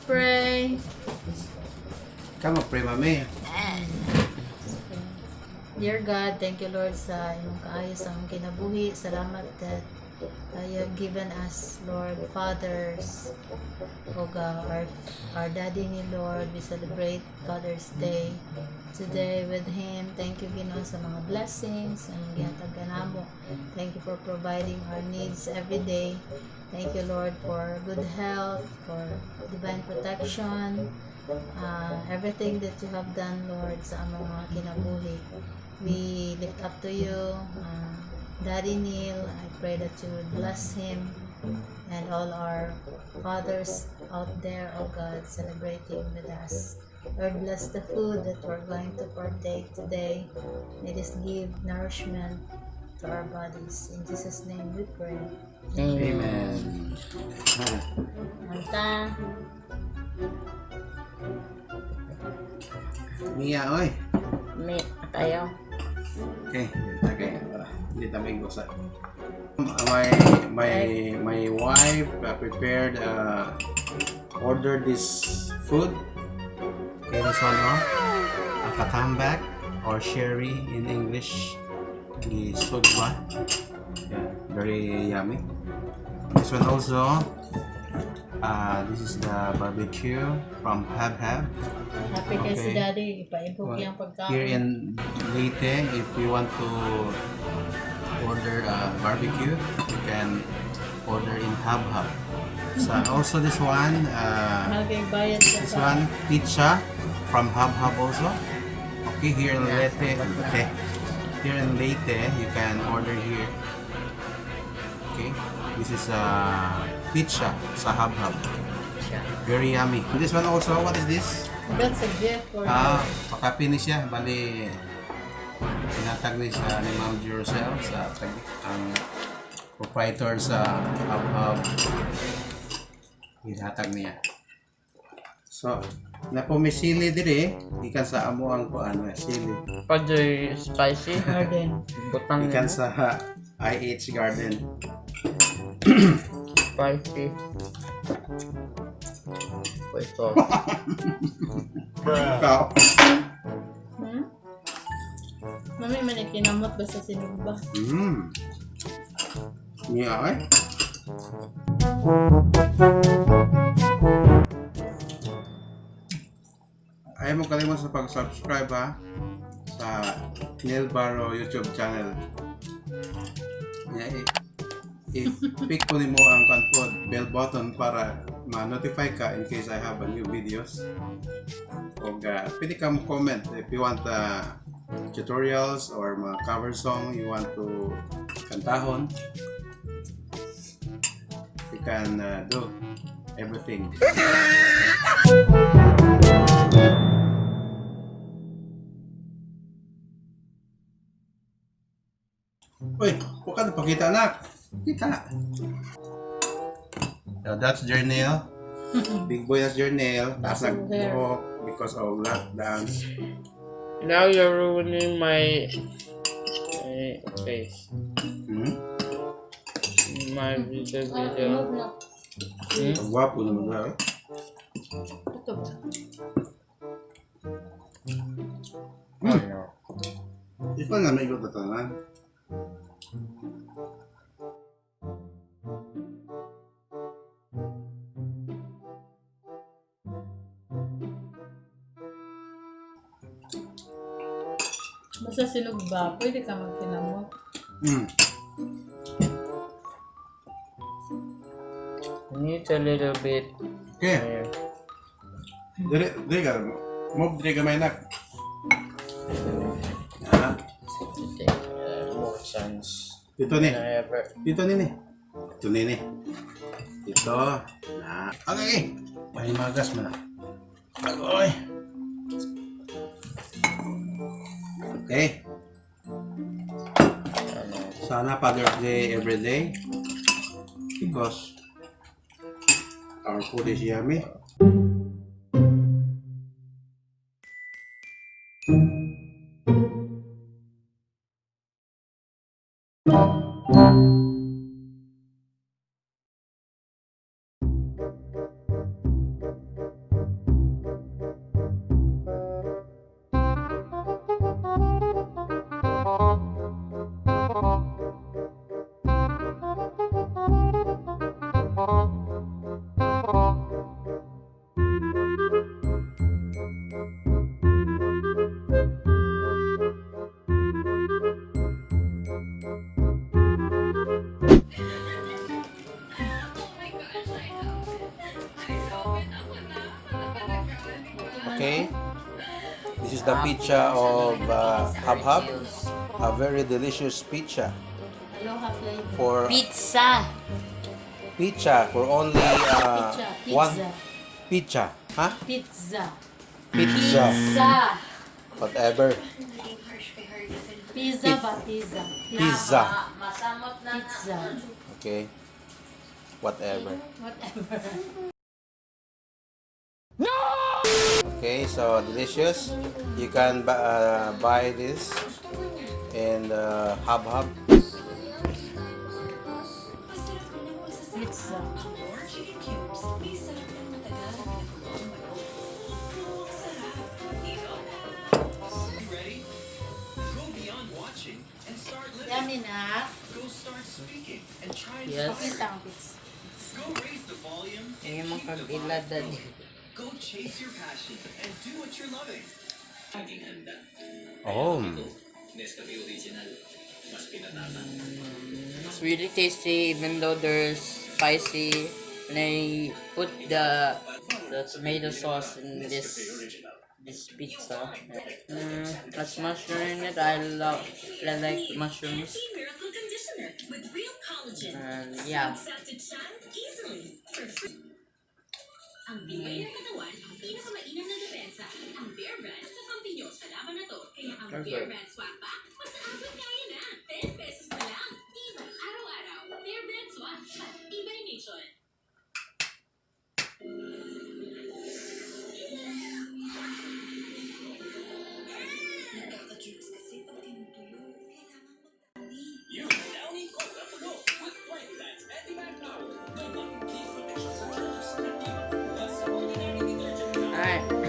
pray. Come on, pray, Mami. Dear God, thank you Lord sa imong kaayos sa among kinabuhi. Salamat that you have given us, Lord, fathers. O God, our daddy ni Lord, we celebrate Father's Day today with him. Thank you, Ginoo, sa mga blessings ang gihatag kanamo. Thank you for providing our needs every day. Thank you, Lord, for good health, for divine protection, everything that you have done, Lord, sa among mga kinabuhi. We lift up to you, Daddy Neil. I pray that you would bless him and all our fathers out there, oh God, celebrating with us. Lord, bless the food that we're going to partake today. May this give nourishment to our bodies. In Jesus' name we pray. Amen. Manta. Mia, oy. May tayo. Okay, hindi tayo gosa. My wife prepared order this food. Okay, this one, a katambak or sherry in English. The sugba. Yeah, very yummy. This one also. This is the barbecue from Hubhab. Happy kay si Daddy. Ipaibog yung pagkain. Here in Leyte, if you want to order barbecue, you can order in Hubhab. So also this one, this one pizza from Hubhab also. Okay, here in Leyte, here in Leyte, you can order here. Okay, this is pizza sa Hubhab. Very yummy. This one also, what is this? That's a gift for Pakapinis siya. Bali, tinatag ni sa ni Ma'am Jerusel sa ang proprietor sa Hubhab. Tinatag niya. So, napumisili diri, ikan sa amo ang kuano, sili. Pwede spicy. garden. Butang Ikan nila. sa IH Garden. Spicy. Ito. Ikaw. Mami, man kinamot ba sa sinugba? Niya ay. Ayaw mo kalimut sa pag-subscribe ha sa Neil Barro YouTube channel. I-pick po mo ang bell button para ma-notify ka in case I have a new videos. O pwede ka comment if you want tutorials or mga cover song you want to kantahon. You can do everything. Uy, huwag ka na pakita anak. Kita. Now that's GERNIL. Big boy that's GERNIL. Taas nagbuhok because of lockdown. Now you're ruining my face. My video. Ang gwapo naman na eh. Ito ba? Oh no. Di pa nga may ikot na tanan. Basta sinugba, pwede ka magkinamot. Need a little bit. Okay. Dili ka. Move dili ka may nak. To take more chance. Dito ni. than I ever. Dito ni. Dito ni. Dito. Na. Okay. Mahimagas mo na. Agoy. Okay. Sana Father's Day every day. Because our food is yummy. Okay. This is the pizza of Hubhab. A very delicious pizza. Aloha flavor. For Pizza. pizza for only one Pizza. pizza. Huh? Pizza. Pizza. Pizza. Whatever. Pizza ba? Pizza. Pizza. Pizza. Okay. Whatever. Whatever. Okay, so delicious. You can buy this in Hubhab. Pizza. Yummy na. Yes. Pakita ang pizza. Yung mga kag-ilada din. Oh. It's really tasty even though there's spicy. And I put the tomato sauce in this pizza. As mushroom in it, I like mushrooms. And yeah. Ang Baybay ng katawan, ang pinakamainam na depensa. Ang Bear Brand sa pampinyos sa laban na to. Kaya ang Bear Brand Swap Pack, mas aabot kaya na. 10 pesos na lang. Tibay araw-araw. Bear Brand Swap. Tibay Nation. Nagkaka-juice kasi pag tinutuyo, kailangan magpandi. Yung downy cola puno with White Anti-Back Power. The one key protection sa germs na di makukuha sa ordinary detergent. Alright.